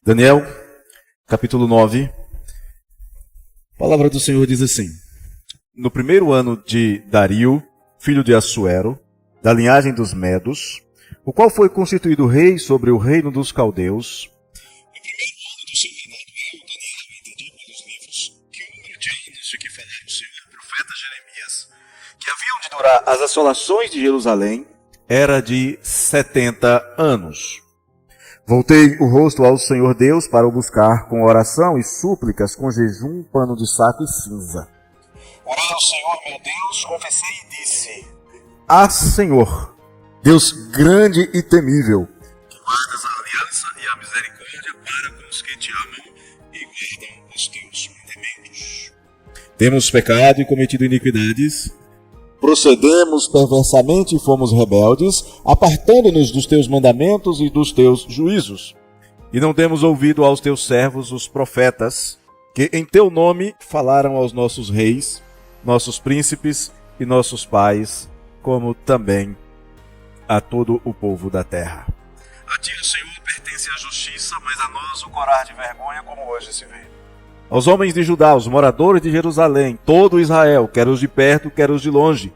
Daniel, capítulo 9. A palavra do Senhor diz assim: no primeiro ano de Dario, filho de Assuero, da linhagem dos Medos, o qual foi constituído rei sobre o reino dos caldeus, no primeiro ano do seu reinado, eu, Daniel, entendi pelos livros que o número de anos de que falara o Senhor e o profeta Jeremias, que haviam de durar as assolações de Jerusalém, era de 70 anos. Voltei o rosto ao Senhor Deus para o buscar com oração e súplicas, com jejum, pano de saco e cinza. Orei ao Senhor meu Deus, confessei e disse: Ah, Senhor, Deus grande e temível, que guardas a aliança e a misericórdia para com os que te amam e guardam os teus mandamentos. Temos pecado e cometido iniquidades, procedemos perversamente e fomos rebeldes, apartando-nos dos teus mandamentos e dos teus juízos. E não demos ouvido aos teus servos, os profetas, que em teu nome falaram aos nossos reis, nossos príncipes e nossos pais, como também a todo o povo da terra. A ti, Senhor, pertence a justiça, mas a nós o corar de vergonha, como hoje se vê. Aos homens de Judá, os moradores de Jerusalém, todo Israel, quer os de perto, quer os de longe,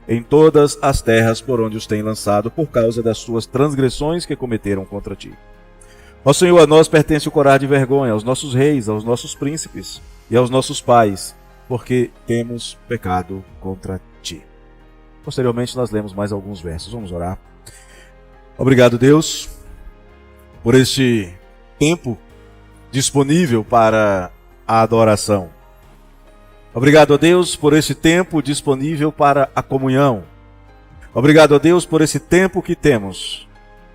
em todas as terras por onde os tem lançado, por causa das suas transgressões que cometeram contra ti. Ó Senhor, a nós pertence o corar de vergonha, aos nossos reis, aos nossos príncipes e aos nossos pais, porque temos pecado contra ti. Posteriormente nós lemos mais alguns versos. Vamos orar. Obrigado, Deus, por este tempo disponível para a adoração. Obrigado a Deus por esse tempo disponível para a comunhão. Obrigado a Deus por esse tempo que temos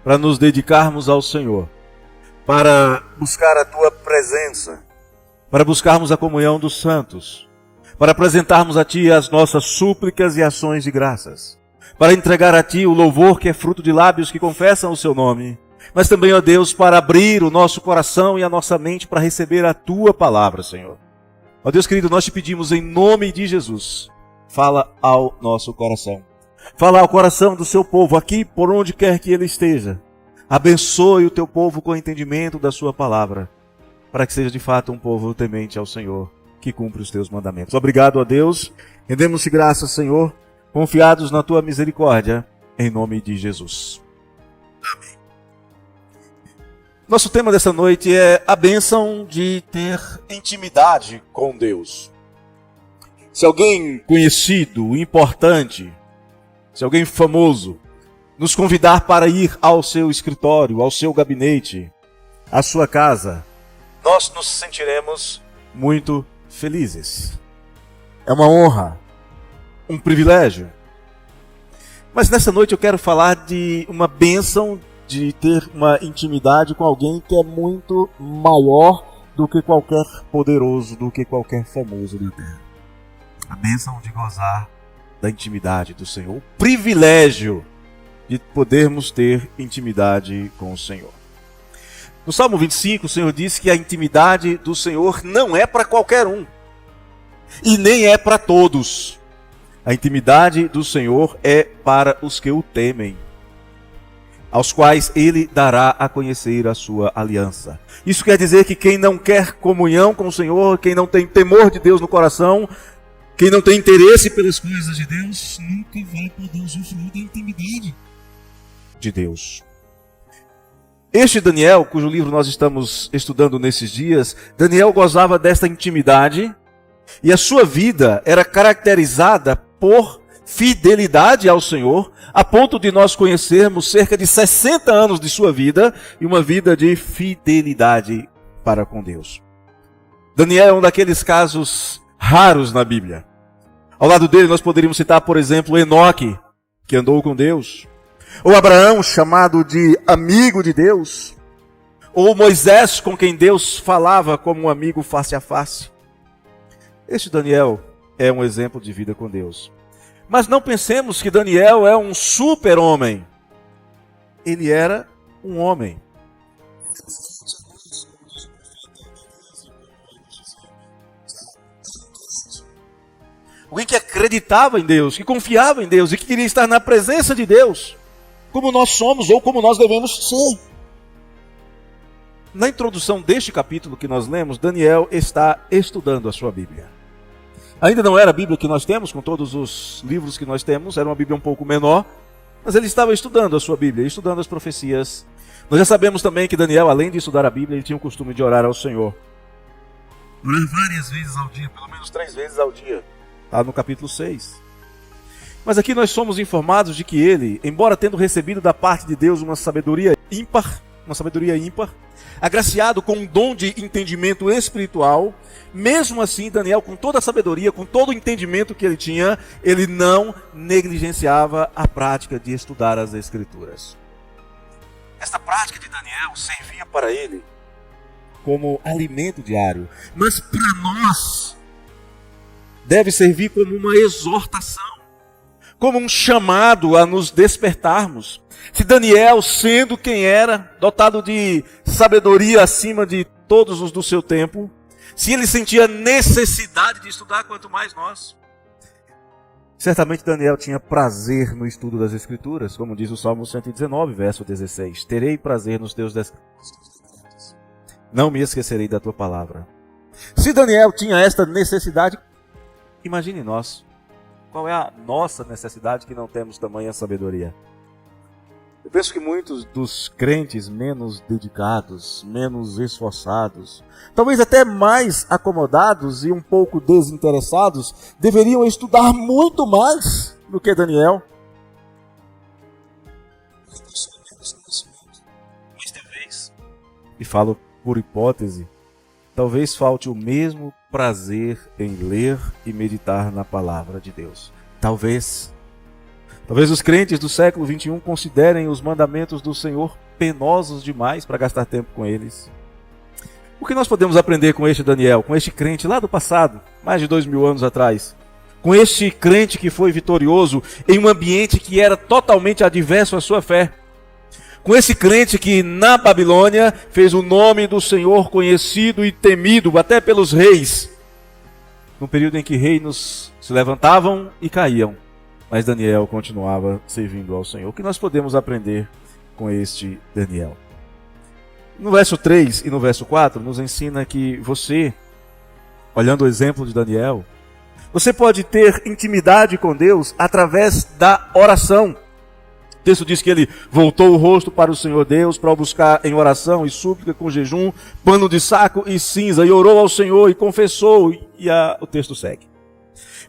para nos dedicarmos ao Senhor, para buscar a Tua presença, para buscarmos a comunhão dos santos, para apresentarmos a Ti as nossas súplicas e ações de graças, para entregar a Ti o louvor que é fruto de lábios que confessam o Seu nome, mas também, ó Deus, para abrir o nosso coração e a nossa mente para receber a Tua palavra, Senhor. Ó Deus querido, nós te pedimos em nome de Jesus, fala ao nosso coração. Fala ao coração do Seu povo, aqui por onde quer que ele esteja. Abençoe o Teu povo com o entendimento da Sua palavra, para que seja de fato um povo temente ao Senhor, que cumpre os Teus mandamentos. Obrigado a Deus, rendemos-te graças, Senhor, confiados na Tua misericórdia, em nome de Jesus. Amém. Nosso tema dessa noite é a bênção de ter intimidade com Deus. Se alguém conhecido, importante, se alguém famoso, nos convidar para ir ao seu escritório, ao seu gabinete, à sua casa, nós nos sentiremos muito felizes. É uma honra, um privilégio. Mas nessa noite eu quero falar de uma bênção de ter uma intimidade com alguém que é muito maior do que qualquer poderoso, do que qualquer famoso da terra. A bênção de gozar da intimidade do Senhor, o privilégio de podermos ter intimidade com o Senhor. No Salmo 25, o Senhor diz que a intimidade do Senhor não é para qualquer um, e nem é para todos. A intimidade do Senhor é para os que o temem, aos quais Ele dará a conhecer a sua aliança. Isso quer dizer que quem não quer comunhão com o Senhor, quem não tem temor de Deus no coração, quem não tem interesse pelas coisas de Deus, nunca vai poder usufruir da intimidade de Deus. Este Daniel, cujo livro nós estamos estudando nesses dias, Daniel gozava desta intimidade e a sua vida era caracterizada por fidelidade ao Senhor, a ponto de nós conhecermos cerca de 60 anos de sua vida e uma vida de fidelidade para com Deus. Daniel é um daqueles casos raros na Bíblia. Ao lado dele nós poderíamos citar, por exemplo, Enoque, que andou com Deus, ou Abraão, chamado de amigo de Deus, ou Moisés, com quem Deus falava como um amigo face a face. Este Daniel é um exemplo de vida com Deus. Mas não pensemos que Daniel é um super-homem. Ele era um homem. Alguém que acreditava em Deus, que confiava em Deus e que queria estar na presença de Deus, como nós somos ou como nós devemos ser. Na introdução deste capítulo que nós lemos, Daniel está estudando a sua Bíblia. Ainda não era a Bíblia que nós temos, com todos os livros que nós temos, era uma Bíblia um pouco menor, mas ele estava estudando a sua Bíblia, estudando as profecias. Nós já sabemos também que Daniel, além de estudar a Bíblia, ele tinha o costume de orar ao Senhor. Orar várias vezes ao dia, pelo menos 3 vezes ao dia. Está no capítulo 6. Mas aqui nós somos informados de que ele, embora tendo recebido da parte de Deus uma sabedoria ímpar, agraciado com um dom de entendimento espiritual, mesmo assim Daniel, com toda a sabedoria, com todo o entendimento que ele tinha, ele não negligenciava a prática de estudar as Escrituras. Esta prática de Daniel servia para ele como alimento diário, mas para nós deve servir como uma exortação, como um chamado a nos despertarmos. Se Daniel, sendo quem era, dotado de sabedoria acima de todos os do seu tempo, se ele sentia necessidade de estudar, quanto mais nós. Certamente Daniel tinha prazer no estudo das Escrituras, como diz o Salmo 119, verso 16. Terei prazer nos teus decretos. Não me esquecerei da tua palavra. Se Daniel tinha esta necessidade, imagine nós. Qual é a nossa necessidade que não temos tamanha sabedoria? Eu penso que muitos dos crentes menos dedicados, menos esforçados, talvez até mais acomodados e um pouco desinteressados, deveriam estudar muito mais do que Daniel. Mas talvez, e falo por hipótese, talvez falte o mesmo prazer em ler e meditar na palavra de Deus. Talvez os crentes do século XXI considerem os mandamentos do Senhor penosos demais para gastar tempo com eles. O que nós podemos aprender com este Daniel, com este crente lá do passado, mais de 2000 anos atrás? Com este crente que foi vitorioso em um ambiente que era totalmente adverso à sua fé. Com esse crente que na Babilônia fez o nome do Senhor conhecido e temido até pelos reis. Num período em que reinos se levantavam e caíam. Mas Daniel continuava servindo ao Senhor. O que nós podemos aprender com este Daniel? No verso 3 e no verso 4 nos ensina que você, olhando o exemplo de Daniel, você pode ter intimidade com Deus através da oração. O texto diz que ele voltou o rosto para o Senhor Deus para o buscar em oração e súplica com jejum, pano de saco e cinza, e orou ao Senhor e confessou, o texto segue.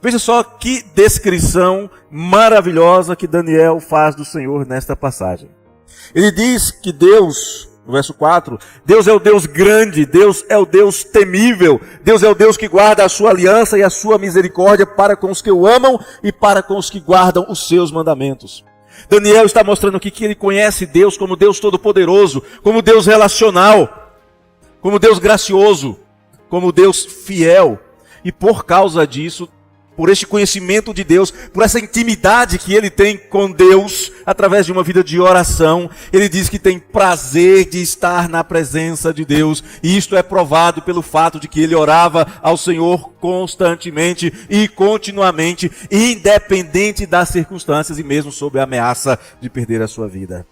Veja só que descrição maravilhosa que Daniel faz do Senhor nesta passagem. Ele diz que Deus, no verso 4, Deus é o Deus grande, Deus é o Deus temível, Deus é o Deus que guarda a sua aliança e a sua misericórdia para com os que o amam e para com os que guardam os seus mandamentos. Daniel está mostrando aqui que ele conhece Deus como Deus todo-poderoso, como Deus relacional, como Deus gracioso, como Deus fiel. E por causa disso, por este conhecimento de Deus, por essa intimidade que ele tem com Deus, através de uma vida de oração, ele diz que tem prazer de estar na presença de Deus, e isto é provado pelo fato de que ele orava ao Senhor constantemente e continuamente, independente das circunstâncias e mesmo sob a ameaça de perder a sua vida.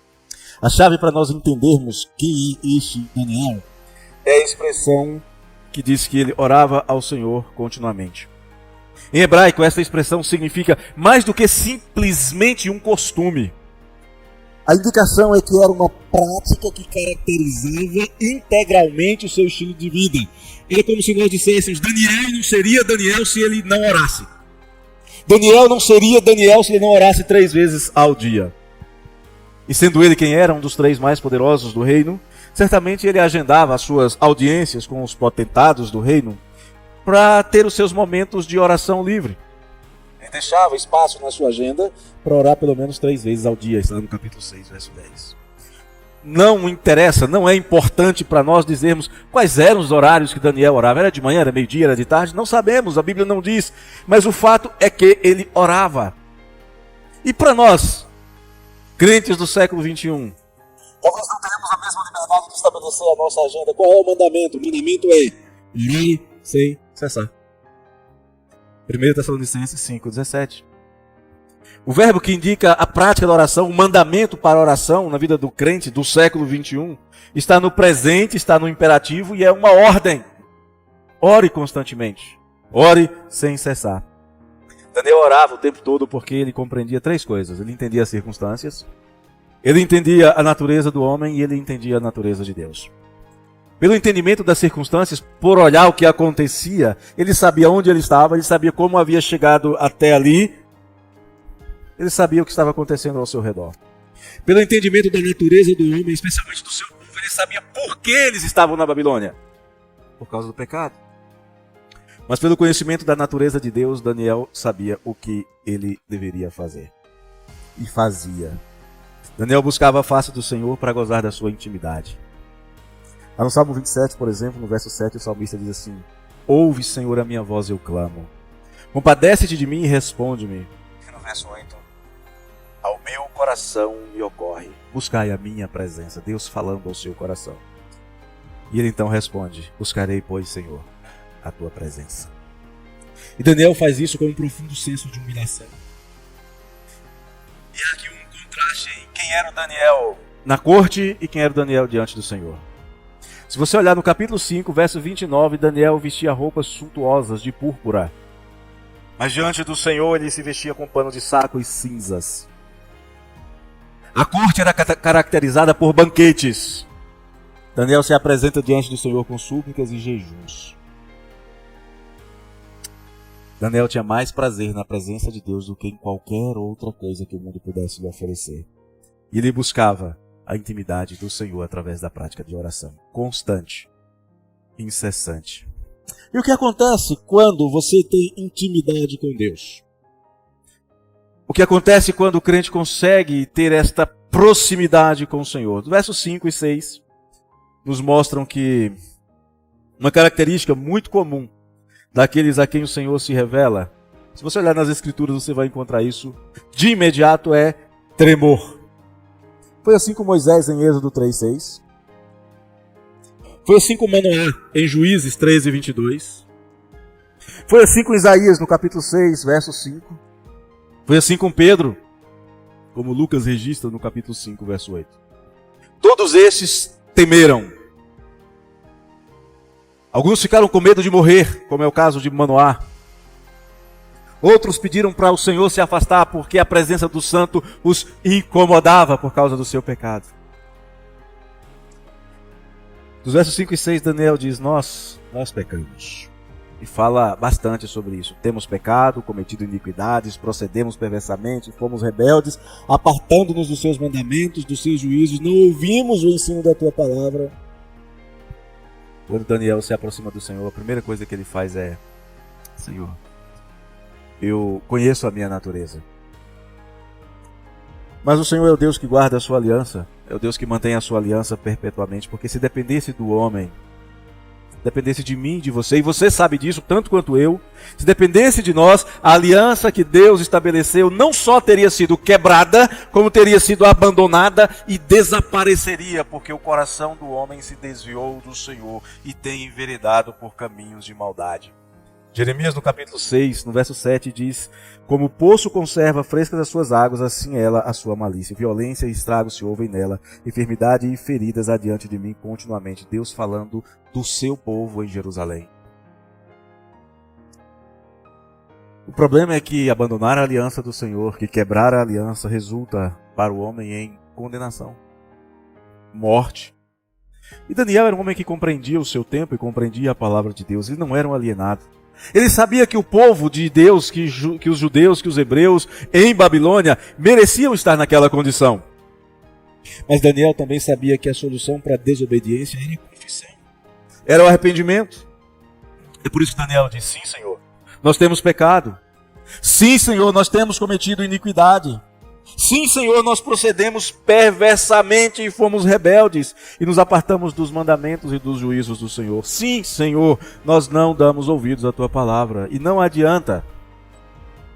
A chave para nós entendermos quem é este Daniel é a expressão que diz que ele orava ao Senhor continuamente. Em hebraico, essa expressão significa mais do que simplesmente um costume. A indicação é que era uma prática que caracterizava integralmente o seu estilo de vida. É como se nós disséssemos, Daniel não seria Daniel se ele não orasse. Daniel não seria Daniel se ele não orasse 3 vezes ao dia. E sendo ele quem era, um dos 3 mais poderosos do reino, certamente ele agendava as suas audiências com os potentados do reino para ter os seus momentos de oração livre. Ele deixava espaço na sua agenda para orar pelo menos 3 vezes ao dia. Está no capítulo 6, verso 10. Não interessa, não é importante para nós dizermos quais eram os horários que Daniel orava. Era de manhã, era meio-dia, era de tarde? Não sabemos, a Bíblia não diz. Mas o fato é que ele orava. E para nós, crentes do século XXI, talvez não tenhamos a mesma liberdade de estabelecer a nossa agenda. Qual é o mandamento? O mandamento é ler sem cessar. 1 Tessalonicenses 5:17. O verbo que indica a prática da oração, o mandamento para a oração na vida do crente do século 21, está no presente, está no imperativo e é uma ordem. Ore constantemente. Ore sem cessar. Daniel orava o tempo todo porque ele compreendia três coisas. Ele entendia as circunstâncias, ele entendia a natureza do homem e ele entendia a natureza de Deus. Pelo entendimento das circunstâncias, por olhar o que acontecia, ele sabia onde ele estava, ele sabia como havia chegado até ali, ele sabia o que estava acontecendo ao seu redor. Pelo entendimento da natureza do homem, especialmente do seu povo, ele sabia por que eles estavam na Babilônia. Por causa do pecado. Mas pelo conhecimento da natureza de Deus, Daniel sabia o que ele deveria fazer. E fazia. Daniel buscava a face do Senhor para gozar da sua intimidade. No Salmo 27, por exemplo, no verso 7, o salmista diz assim: ouve, Senhor, a minha voz, eu clamo. Compadece-te de mim e responde-me. No verso 8, ao meu coração me ocorre. Buscai a minha presença. Deus falando ao seu coração. E ele então responde: buscarei, pois, Senhor, a tua presença. E Daniel faz isso com um profundo senso de humilhação. E há aqui um contraste em quem era o Daniel na corte e quem era o Daniel diante do Senhor. Se você olhar no capítulo 5, verso 29, Daniel vestia roupas suntuosas de púrpura. Mas diante do Senhor ele se vestia com pano de saco e cinzas. A corte era caracterizada por banquetes. Daniel se apresenta diante do Senhor com súplicas e jejuns. Daniel tinha mais prazer na presença de Deus do que em qualquer outra coisa que o mundo pudesse lhe oferecer. E ele buscava a intimidade do Senhor através da prática de oração constante, incessante. E o que acontece quando você tem intimidade com Deus? O que acontece quando o crente consegue ter esta proximidade com o Senhor? Versos 5 e 6 nos mostram que uma característica muito comum daqueles a quem o Senhor se revela, se você olhar nas Escrituras você vai encontrar isso de imediato, é tremor. Foi assim com Moisés em Êxodo 3:6. Foi assim com Manoá em Juízes 13:22. Foi assim com Isaías no capítulo 6, verso 5. Foi assim com Pedro, como Lucas registra no capítulo 5, verso 8. Todos estes temeram. Alguns ficaram com medo de morrer, como é o caso de Manoá. Outros pediram para o Senhor se afastar porque a presença do santo os incomodava por causa do seu pecado. Dos versos 5 e 6, Daniel diz: nós pecamos. E fala bastante sobre isso. Temos pecado, cometido iniquidades, procedemos perversamente, fomos rebeldes, apartando-nos dos seus mandamentos, dos seus juízos, não ouvimos o ensino da tua palavra. Quando Daniel se aproxima do Senhor, a primeira coisa que ele faz é: Senhor, eu conheço a minha natureza. Mas o Senhor é o Deus que guarda a sua aliança. É o Deus que mantém a sua aliança perpetuamente. Porque se dependesse do homem, dependesse de mim, de você, e você sabe disso tanto quanto eu, se dependesse de nós, a aliança que Deus estabeleceu não só teria sido quebrada, como teria sido abandonada e desapareceria, porque o coração do homem se desviou do Senhor e tem enveredado por caminhos de maldade. Jeremias no capítulo 6, no verso 7 diz: como o poço conserva frescas as suas águas, assim ela a sua malícia. Violência e estrago se ouvem nela, enfermidade e feridas adiante de mim continuamente. Deus falando do seu povo em Jerusalém. O problema é que abandonar a aliança do Senhor, que quebrar a aliança, resulta para o homem em condenação, morte. E Daniel era um homem que compreendia o seu tempo e compreendia a palavra de Deus. Ele não era um alienado. Ele sabia que o povo de Deus, que os judeus, que os hebreus em Babilônia mereciam estar naquela condição. Mas Daniel também sabia que a solução para a desobediência era a confissão, era o arrependimento. É por isso que Daniel diz: sim, Senhor, nós temos pecado. Sim, Senhor, nós temos cometido iniquidade. Sim, Senhor, nós procedemos perversamente e fomos rebeldes e nos apartamos dos mandamentos e dos juízos do Senhor. Sim, Senhor, nós não damos ouvidos à tua palavra. E não adianta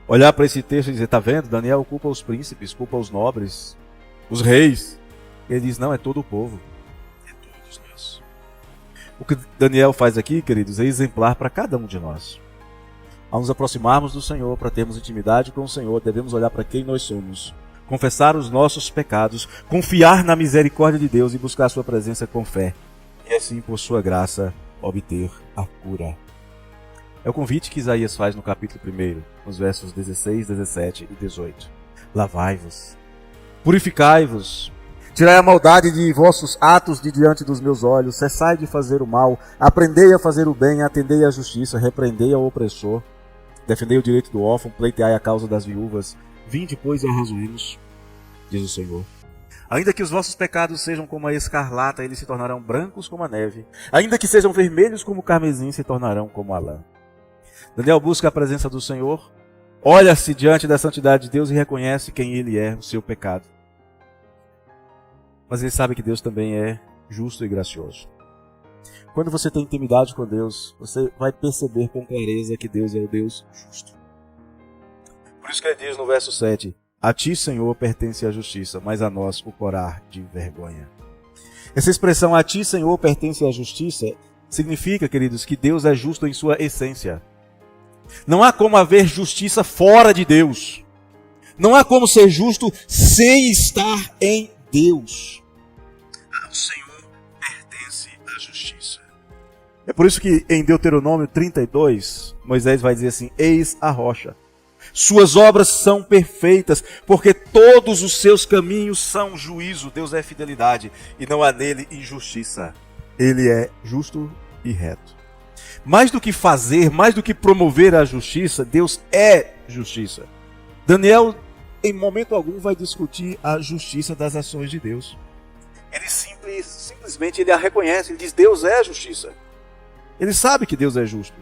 olhar para esse texto e dizer: está vendo, Daniel culpa os príncipes, culpa os nobres, os reis. Ele diz: não, é todo o povo, é todos nós. O que Daniel faz aqui, queridos, é exemplar para cada um de nós. Ao nos aproximarmos do Senhor, para termos intimidade com o Senhor, devemos olhar para quem nós somos, confessar os nossos pecados, confiar na misericórdia de Deus e buscar a sua presença com fé. E assim, por sua graça, obter a cura. É o convite que Isaías faz no capítulo 1, nos versos 16, 17 e 18. Lavai-vos, purificai-vos, tirai a maldade de vossos atos de diante dos meus olhos, cessai de fazer o mal, aprendei a fazer o bem, atendei à justiça, repreendei ao opressor, defendei o direito do órfão, pleiteai a causa das viúvas, vinde, pois, e arrazoemos, diz o Senhor. Ainda que os vossos pecados sejam como a escarlata, eles se tornarão brancos como a neve. Ainda que sejam vermelhos como o carmesim, se tornarão como a lã. Daniel busca a presença do Senhor, olha-se diante da santidade de Deus e reconhece quem ele é, o seu pecado. Mas ele sabe que Deus também é justo e gracioso. Quando você tem intimidade com Deus, você vai perceber com clareza que Deus é o Deus justo. Por isso que ele diz no verso 7, a ti, Senhor, pertence a justiça, mas a nós o corar de vergonha. Essa expressão, a ti, Senhor, pertence a justiça, significa, queridos, que Deus é justo em sua essência. Não há como haver justiça fora de Deus. Não há como ser justo sem estar em Deus. Ao Senhor pertence a justiça. É por isso que em Deuteronômio 32, Moisés vai dizer assim, eis a rocha. Suas obras são perfeitas, porque todos os seus caminhos são juízo. Deus é fidelidade e não há nele injustiça. Ele é justo e reto. Mais do que fazer, mais do que promover a justiça, Deus é justiça. Daniel, em momento algum, vai discutir a justiça das ações de Deus. Ele simplesmente ele a reconhece, ele diz, Deus é justiça. Ele sabe que Deus é justo.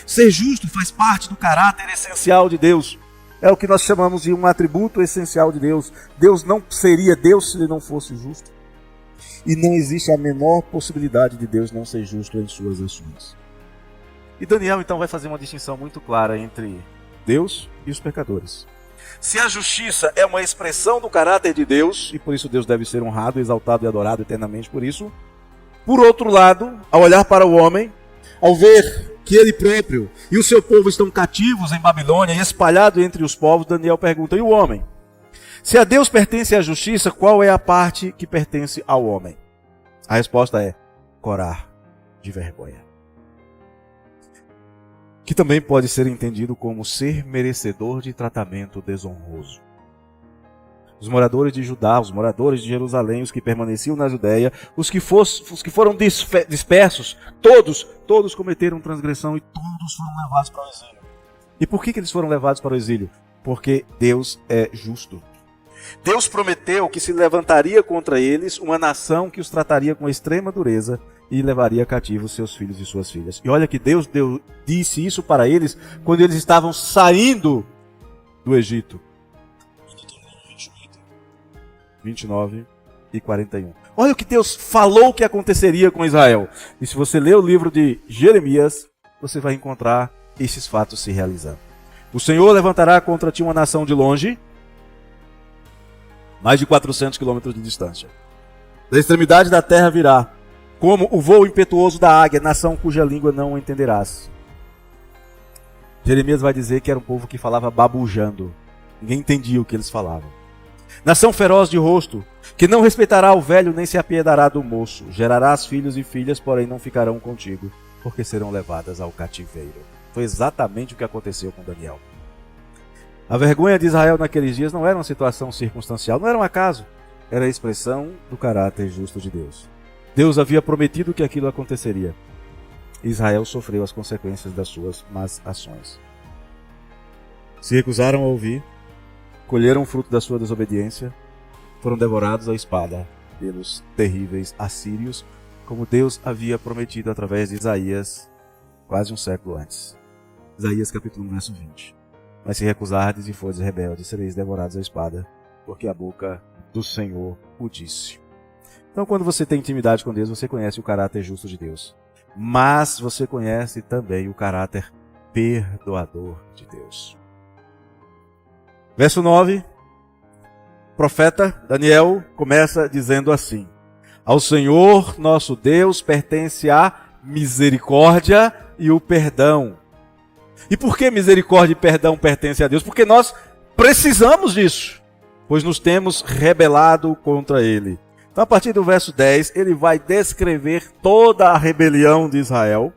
Ser justo faz parte do caráter essencial de Deus. É o que nós chamamos de um atributo essencial de Deus. Deus não seria Deus se ele não fosse justo. E não existe a menor possibilidade de Deus não ser justo em suas ações. E Daniel então vai fazer uma distinção muito clara entre Deus e os pecadores. Se a justiça é uma expressão do caráter de Deus, e por isso Deus deve ser honrado, exaltado e adorado eternamente por isso, por outro lado, ao olhar para o homem, ao ver que ele próprio e o seu povo estão cativos em Babilônia e espalhados entre os povos, Daniel pergunta, e o homem? Se a Deus pertence a justiça, qual é a parte que pertence ao homem? A resposta é corar de vergonha. Que também pode ser entendido como ser merecedor de tratamento desonroso. Os moradores de Judá, os moradores de Jerusalém, os que permaneciam na Judéia, os que foram dispersos, todos cometeram transgressão e todos foram levados para o exílio. E por que eles foram levados para o exílio? Porque Deus é justo. Deus prometeu que se levantaria contra eles uma nação que os trataria com extrema dureza e levaria cativos seus filhos e suas filhas. E olha que Deus disse isso para eles quando eles estavam saindo do Egito. 29 e 41. Olha o que Deus falou que aconteceria com Israel. E se você ler o livro de Jeremias, você vai encontrar esses fatos se realizando. O Senhor levantará contra ti uma nação de longe, mais de 400 quilômetros de distância. Da extremidade da terra virá, como o voo impetuoso da águia, nação cuja língua não entenderás. Jeremias vai dizer que era um povo que falava babujando. Ninguém entendia o que eles falavam. Nação feroz de rosto, que não respeitará o velho nem se apiedará do moço. Gerarás filhos e filhas, porém não ficarão contigo, porque serão levadas ao cativeiro. Foi exatamente o que aconteceu com Daniel. A vergonha de Israel naqueles dias não era uma situação circunstancial, não era um acaso. Era a expressão do caráter justo de Deus. Deus havia prometido que aquilo aconteceria. Israel sofreu as consequências das suas más ações. Se recusaram a ouvir, colheram o fruto da sua desobediência, foram devorados à espada pelos terríveis assírios, como Deus havia prometido através de Isaías, quase um século antes. Isaías capítulo 1, verso 20. Mas se recusardes e fordes rebeldes, sereis devorados à espada, porque a boca do Senhor o disse. Então, quando você tem intimidade com Deus, você conhece o caráter justo de Deus. Mas você conhece também o caráter perdoador de Deus. Verso 9, o profeta Daniel começa dizendo assim: ao Senhor nosso Deus pertence a misericórdia e o perdão, E por que misericórdia e perdão pertencem a Deus? Porque nós precisamos disso, pois nos temos rebelado contra Ele. Então, a partir do verso 10, ele vai descrever toda a rebelião de Israel,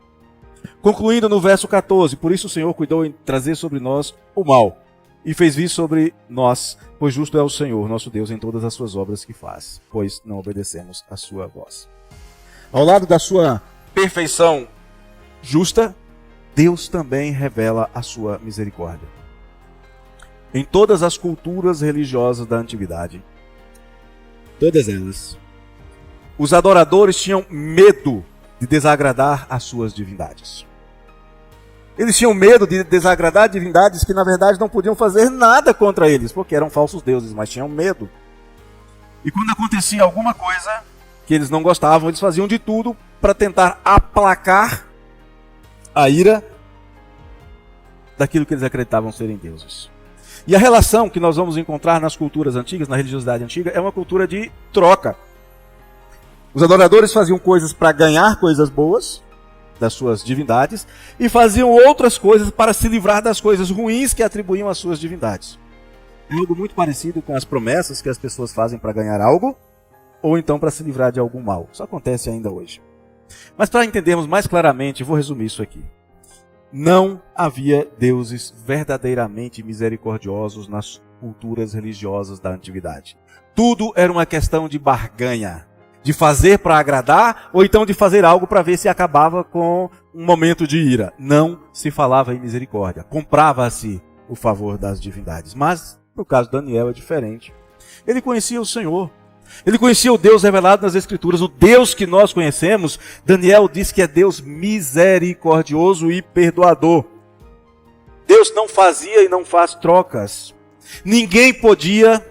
concluindo no verso 14, por isso o Senhor cuidou em trazer sobre nós o mal, e fez vir sobre nós, pois justo é o Senhor, nosso Deus, em todas as suas obras que faz, pois não obedecemos a sua voz. Ao lado da sua perfeição justa, Deus também revela a sua misericórdia. Em todas as culturas religiosas da antiguidade, todas elas, os adoradores tinham medo de desagradar as suas divindades. Eles tinham medo de desagradar divindades que na verdade não podiam fazer nada contra eles, porque eram falsos deuses, mas tinham medo. E quando acontecia alguma coisa que eles não gostavam, eles faziam de tudo para tentar aplacar a ira daquilo que eles acreditavam serem deuses. E a relação que nós vamos encontrar nas culturas antigas, na religiosidade antiga, é uma cultura de troca. Os adoradores faziam coisas para ganhar coisas boas das suas divindades e faziam outras coisas para se livrar das coisas ruins que atribuíam às suas divindades. É algo muito parecido com as promessas que as pessoas fazem para ganhar algo ou então para se livrar de algum mal. Isso acontece ainda hoje. Mas para entendermos mais claramente, vou resumir isso aqui. Não havia deuses verdadeiramente misericordiosos nas culturas religiosas da antiguidade. Tudo era uma questão de barganha, de fazer para agradar ou então de fazer algo para ver se acabava com um momento de ira. Não se falava em misericórdia, comprava-se o favor das divindades. Mas no caso de Daniel é diferente. Ele conhecia o Senhor. Ele conhecia o Deus revelado nas Escrituras, o Deus que nós conhecemos. Daniel diz que é Deus misericordioso e perdoador. Deus não fazia e não faz trocas. Ninguém podia,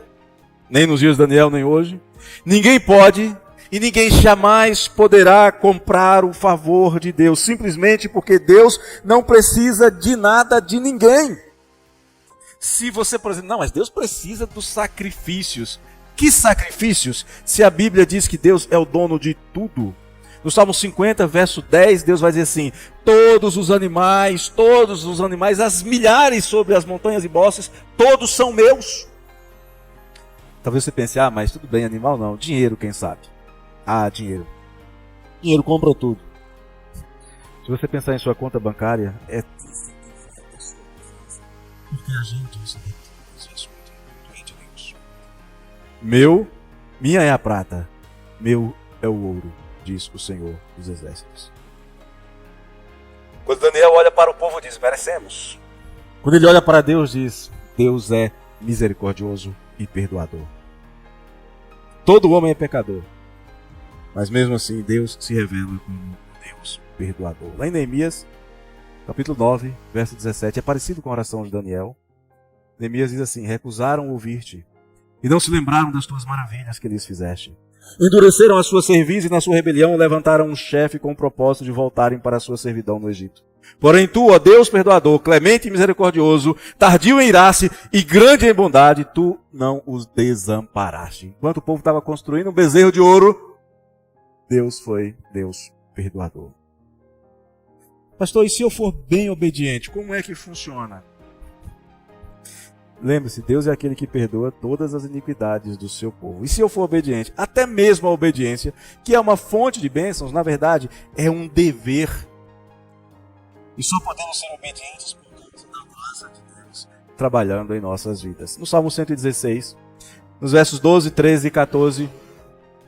nem nos dias de Daniel, nem hoje, ninguém pode e ninguém jamais poderá comprar o favor de Deus, simplesmente porque Deus não precisa de nada de ninguém. Se você, por exemplo, não, mas Deus precisa dos sacrifícios. Que sacrifícios? Se a Bíblia diz que Deus é o dono de tudo. No Salmo 50, verso 10, Deus vai dizer assim: todos os animais, as milhares sobre as montanhas e bosques, todos são meus. Talvez você pense, mas tudo bem, animal não, dinheiro, quem sabe? Dinheiro. Dinheiro compra tudo. Se você pensar em sua conta bancária, é porque a gente minha é a prata, meu é o ouro, diz o Senhor dos Exércitos. Quando Daniel olha para o povo, diz: merecemos. Quando ele olha para Deus, diz: Deus é misericordioso e perdoador. Todo homem é pecador, mas mesmo assim Deus se revela como Deus perdoador. Lá em Neemias, capítulo 9, verso 17, é parecido com a oração de Daniel. Neemias diz assim: recusaram ouvir-te e não se lembraram das tuas maravilhas que lhes fizeste. Endureceram a sua cerviz e na sua rebelião levantaram um chefe com o propósito de voltarem para a sua servidão no Egito. Porém tu, ó Deus perdoador, clemente e misericordioso, tardio em irar-se e grande em bondade, tu não os desamparaste. Enquanto o povo estava construindo um bezerro de ouro, Deus foi Deus perdoador. Pastor, e se eu for bem obediente, como é que funciona? Lembre-se, Deus é aquele que perdoa todas as iniquidades do seu povo. E se eu for obediente, até mesmo a obediência, que é uma fonte de bênçãos, na verdade, é um dever. E só podemos ser obedientes por causa da graça de Deus trabalhando em nossas vidas. No Salmo 116, nos versos 12, 13 e 14,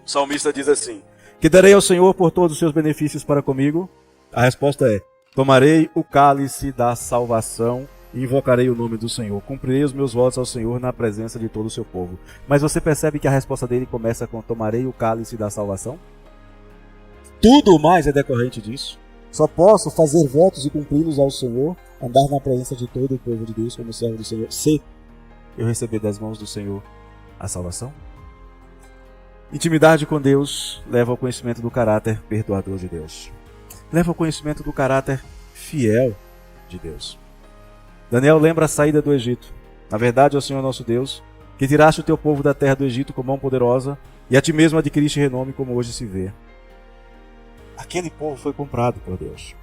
o salmista diz assim: que darei ao Senhor por todos os seus benefícios para comigo? A resposta é: tomarei o cálice da salvação e invocarei o nome do Senhor. Cumprirei os meus votos ao Senhor na presença de todo o seu povo. Mas você percebe que a resposta dele começa com: tomarei o cálice da salvação? Tudo mais é decorrente disso. Só posso fazer votos e cumpri-los ao Senhor, andar na presença de todo o povo de Deus como servo do Senhor, se eu receber das mãos do Senhor a salvação. Intimidade com Deus leva ao conhecimento do caráter perdoador de Deus. Leva ao conhecimento do caráter fiel de Deus. Daniel lembra a saída do Egito. Na verdade, ó Senhor nosso Deus, que tiraste o teu povo da terra do Egito com mão poderosa, e a ti mesmo adquiriste renome como hoje se vê. Aquele povo foi comprado por Deus.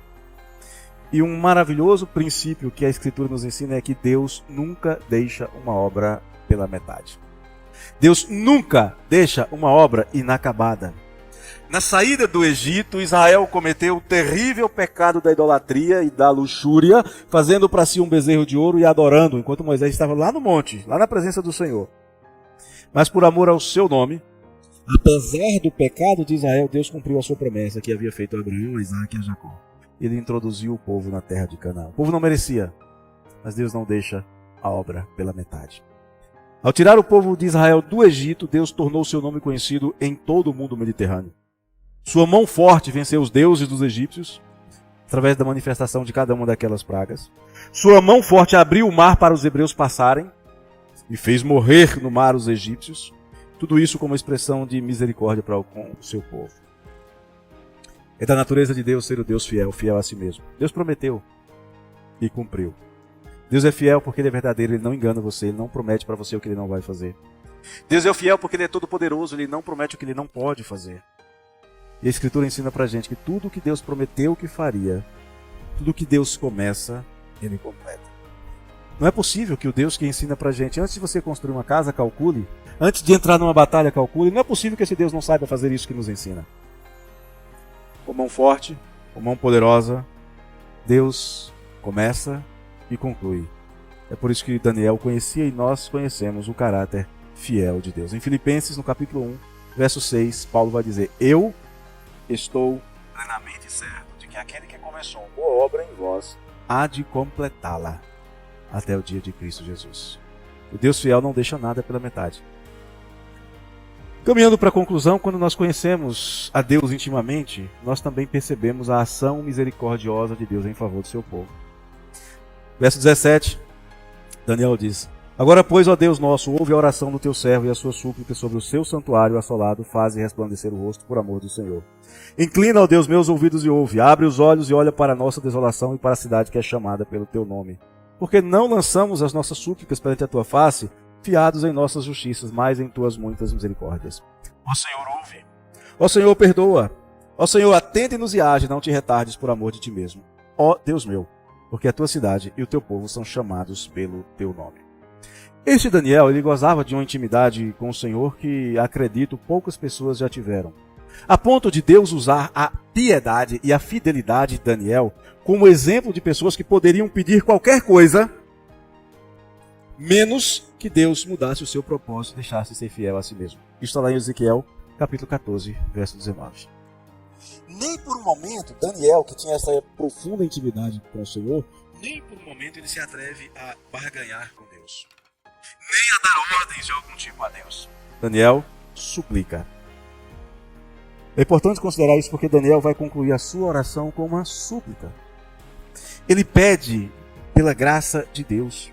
E um maravilhoso princípio que a Escritura nos ensina é que Deus nunca deixa uma obra pela metade. Deus nunca deixa uma obra inacabada. Na saída do Egito, Israel cometeu o terrível pecado da idolatria e da luxúria, fazendo para si um bezerro de ouro e adorando, enquanto Moisés estava lá no monte, lá na presença do Senhor. Mas por amor ao seu nome, apesar do pecado de Israel, Deus cumpriu a sua promessa que havia feito a Abraão, a Isaac e a Jacó. Ele introduziu o povo na terra de Canaã. O povo não merecia, mas Deus não deixa a obra pela metade. Ao tirar o povo de Israel do Egito, Deus tornou seu nome conhecido em todo o mundo mediterrâneo. Sua mão forte venceu os deuses dos egípcios, através da manifestação de cada uma daquelas pragas. Sua mão forte abriu o mar para os hebreus passarem e fez morrer no mar os egípcios. Tudo isso como expressão de misericórdia para com o seu povo. É da natureza de Deus ser o Deus fiel, fiel a si mesmo. Deus prometeu e cumpriu. Deus é fiel porque Ele é verdadeiro, Ele não engana você, Ele não promete para você o que Ele não vai fazer. Deus é fiel porque Ele é todo poderoso, Ele não promete o que Ele não pode fazer. E a Escritura ensina pra gente que tudo que Deus prometeu que faria, tudo que Deus começa, Ele completa. Não é possível que o Deus que ensina pra gente, antes de você construir uma casa, calcule, antes de entrar numa batalha, calcule, não é possível que esse Deus não saiba fazer isso que nos ensina. Com mão forte, com mão poderosa, Deus começa e conclui. É por isso que Daniel conhecia e nós conhecemos o caráter fiel de Deus. Em Filipenses, no capítulo 1, verso 6, Paulo vai dizer: eu estou plenamente certo de que aquele que começou uma boa obra em vós há de completá-la até o dia de Cristo Jesus. O Deus fiel não deixa nada pela metade. Caminhando para a conclusão, quando nós conhecemos a Deus intimamente, nós também percebemos a ação misericordiosa de Deus em favor do seu povo. Verso 17, Daniel diz: agora, pois, ó Deus nosso, ouve a oração do teu servo e a sua súplica sobre o seu santuário assolado, faze resplandecer o rosto por amor do Senhor. Inclina, ó Deus, meus ouvidos e ouve, abre os olhos e olha para a nossa desolação e para a cidade que é chamada pelo teu nome. Porque não lançamos as nossas súplicas perante a tua face, fiados em nossas justiças, mas em tuas muitas misericórdias. Ó Senhor, ouve. Ó Senhor, perdoa. Ó Senhor, atende-nos e age, não te retardes por amor de ti mesmo. Ó Deus meu, porque a tua cidade e o teu povo são chamados pelo teu nome. Este Daniel, ele gozava de uma intimidade com o Senhor que, acredito, poucas pessoas já tiveram. A ponto de Deus usar a piedade e a fidelidade de Daniel como exemplo de pessoas que poderiam pedir qualquer coisa, menos que Deus mudasse o seu propósito e deixasse de ser fiel a si mesmo. Isso está lá em Ezequiel, capítulo 14, verso 19. Nem por um momento, Daniel, que tinha essa profunda intimidade com o Senhor, nem por um momento ele se atreve a barganhar com Deus, nem a dar ordens de algum tipo a Deus. Daniel suplica. É importante considerar isso porque Daniel vai concluir a sua oração com uma súplica. Ele pede pela graça de Deus.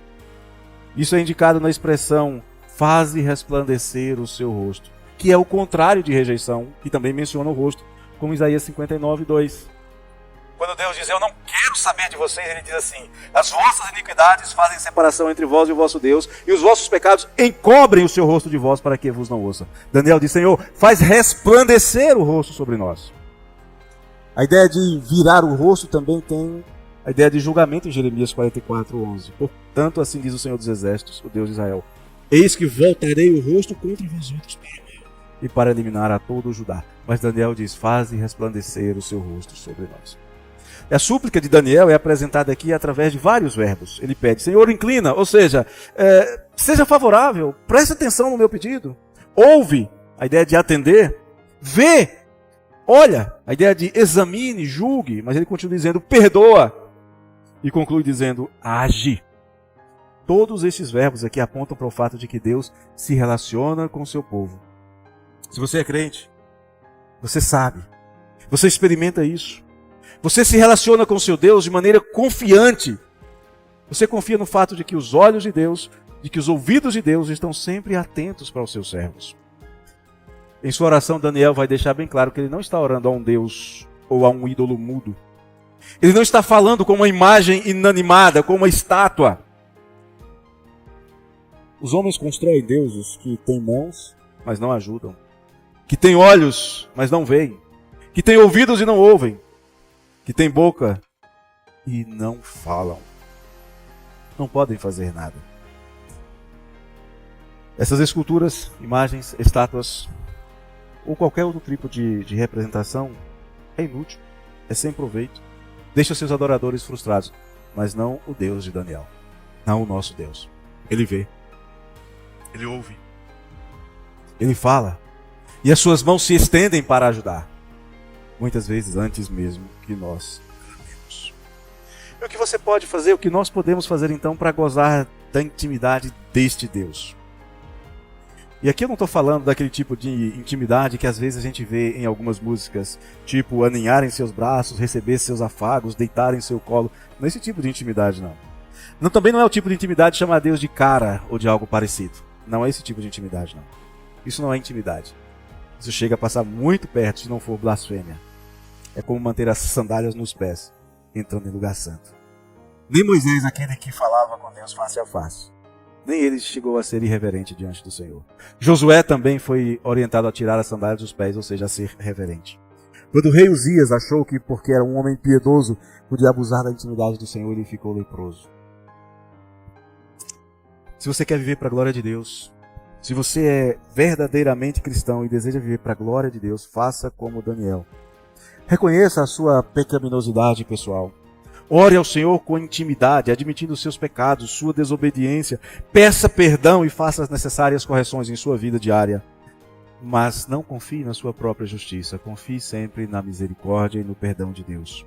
Isso é indicado na expressão faze resplandecer o seu rosto, que é o contrário de rejeição, que também menciona o rosto, como Isaías 59, 2. Quando Deus diz, eu não quero saber de vocês, ele diz assim: as vossas iniquidades fazem separação entre vós e o vosso Deus, e os vossos pecados encobrem o seu rosto de vós para que vos não ouça. Daniel diz, Senhor, faz resplandecer o rosto sobre nós. A ideia de virar o rosto também tem a ideia de julgamento em Jeremias 44, 11. Portanto, assim diz o Senhor dos Exércitos, o Deus de Israel: eis que voltarei o rosto contra vós outros para mim, e para eliminar a todo o Judá. Mas Daniel diz, faze resplandecer o seu rosto sobre nós. A súplica de Daniel é apresentada aqui através de vários verbos. Ele pede, Senhor, inclina, ou seja, seja favorável, preste atenção no meu pedido. Ouve, a ideia de atender. Vê, olha, a ideia de examine, julgue. Mas ele continua dizendo, perdoa. E conclui dizendo, age. Todos esses verbos aqui apontam para o fato de que Deus se relaciona com o seu povo. Se você é crente, você sabe, você experimenta isso. Você se relaciona com o seu Deus de maneira confiante. Você confia no fato de que os olhos de Deus, de que os ouvidos de Deus estão sempre atentos para os seus servos. Em sua oração, Daniel vai deixar bem claro que ele não está orando a um Deus ou a um ídolo mudo. Ele não está falando com uma imagem inanimada, com uma estátua. Os homens constroem deuses que têm mãos, mas não ajudam. Que têm olhos, mas não veem. Que têm ouvidos e não ouvem. Que têm boca e não falam. Não podem fazer nada. Essas esculturas, imagens, estátuas ou qualquer outro tipo de representação é inútil, é sem proveito. Deixa seus adoradores frustrados, mas não o Deus de Daniel, não o nosso Deus. Ele vê, ele ouve, ele fala, e as suas mãos se estendem para ajudar, muitas vezes antes mesmo que nós clamemos. E o que você pode fazer, o que nós podemos fazer então para gozar da intimidade deste Deus? E aqui eu não estou falando daquele tipo de intimidade que às vezes a gente vê em algumas músicas, tipo aninhar em seus braços, receber seus afagos, deitar em seu colo. Não é esse tipo de intimidade, não. Também não é o tipo de intimidade de chamar Deus de cara ou de algo parecido. Não é esse tipo de intimidade, não. Isso não é intimidade. Isso chega a passar muito perto se não for blasfêmia. É como manter as sandálias nos pés, entrando em lugar santo. Nem Moisés, aquele que falava com Deus face a face, nem ele chegou a ser irreverente diante do Senhor. Josué também foi orientado a tirar as sandálias dos pés, ou seja, a ser reverente. Quando o rei Uzias achou que, porque era um homem piedoso, podia abusar da intimidade do Senhor, ele ficou leproso. Se você quer viver para a glória de Deus, se você é verdadeiramente cristão e deseja viver para a glória de Deus, faça como Daniel. Reconheça a sua pecaminosidade pessoal. Ore ao Senhor com intimidade, admitindo os seus pecados, sua desobediência. Peça perdão e faça as necessárias correções em sua vida diária. Mas não confie na sua própria justiça. Confie sempre na misericórdia e no perdão de Deus.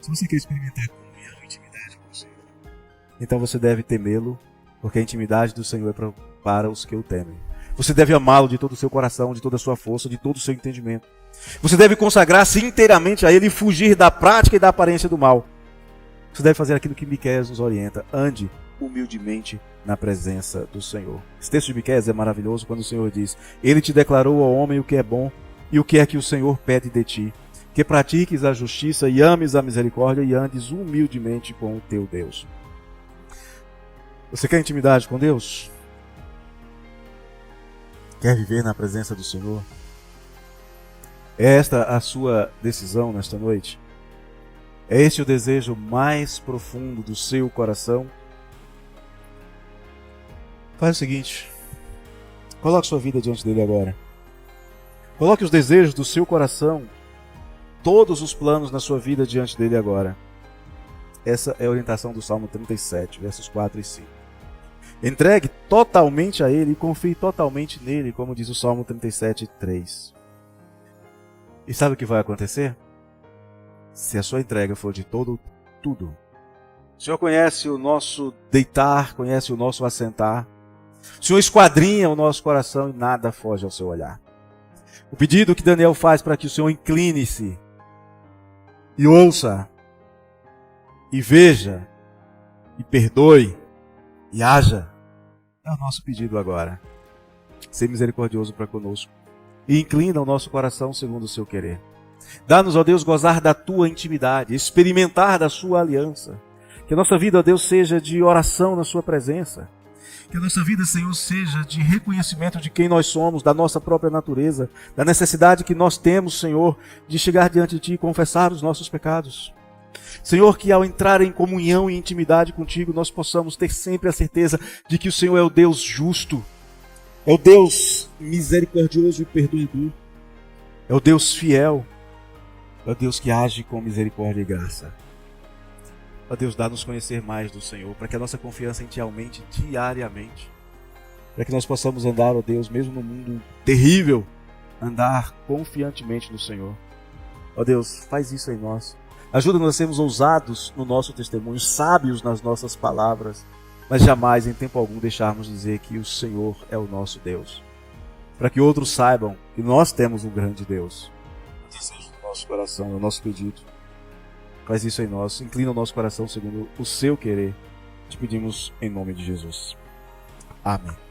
Se você quer experimentar comunhão e intimidade com o Senhor, então você deve temê-lo, porque a intimidade do Senhor é para os que o temem. Você deve amá-lo de todo o seu coração, de toda a sua força, de todo o seu entendimento. Você deve consagrar-se inteiramente a Ele e fugir da prática e da aparência do mal. Você deve fazer aquilo que Miqueias nos orienta. Ande humildemente na presença do Senhor. Esse texto de Miqueias é maravilhoso quando o Senhor diz: Ele te declarou ao homem o que é bom e o que é que o Senhor pede de ti. Que pratiques a justiça e ames a misericórdia e andes humildemente com o teu Deus. Você quer intimidade com Deus? Quer viver na presença do Senhor? É esta a sua decisão nesta noite? É este o desejo mais profundo do seu coração? Faz o seguinte, coloque sua vida diante dele agora. Coloque os desejos do seu coração, todos os planos na sua vida diante dele agora. Essa é a orientação do Salmo 37, versos 4 e 5. Entregue totalmente a ele e confie totalmente nele, como diz o Salmo 37, 3. E sabe o que vai acontecer? Se a sua entrega for de tudo. O Senhor conhece o nosso deitar, conhece o nosso assentar. O Senhor esquadrinha o nosso coração e nada foge ao seu olhar. O pedido que Daniel faz para que o Senhor incline-se e ouça, e veja, e perdoe, e haja, é o nosso pedido agora. Ser misericordioso para conosco e inclina o nosso coração segundo o seu querer. Dá-nos, ó Deus, gozar da tua intimidade, experimentar da sua aliança. Que a nossa vida, ó Deus, seja de oração na sua presença. Que a nossa vida, Senhor, seja de reconhecimento de quem nós somos, da nossa própria natureza, da necessidade que nós temos, Senhor, de chegar diante de Ti e confessar os nossos pecados. Senhor, que ao entrar em comunhão e intimidade contigo, nós possamos ter sempre a certeza de que o Senhor é o Deus justo, é o Deus misericordioso e perdoador, é o Deus fiel, é o Deus que age com misericórdia e graça. Ó Deus, dá-nos conhecer mais do Senhor, para que a nossa confiança em Ti aumente diariamente. Para que nós possamos andar, ó Deus, mesmo no mundo terrível, andar confiantemente no Senhor. Ó Deus, faz isso em nós. Ajuda-nos a sermos ousados no nosso testemunho, sábios nas nossas palavras, mas jamais, em tempo algum, deixarmos dizer que o Senhor é o nosso Deus. Para que outros saibam que nós temos um grande Deus. Nosso coração, é o nosso pedido. Faz isso em nós, inclina o nosso coração segundo o seu querer. Te pedimos em nome de Jesus. Amém.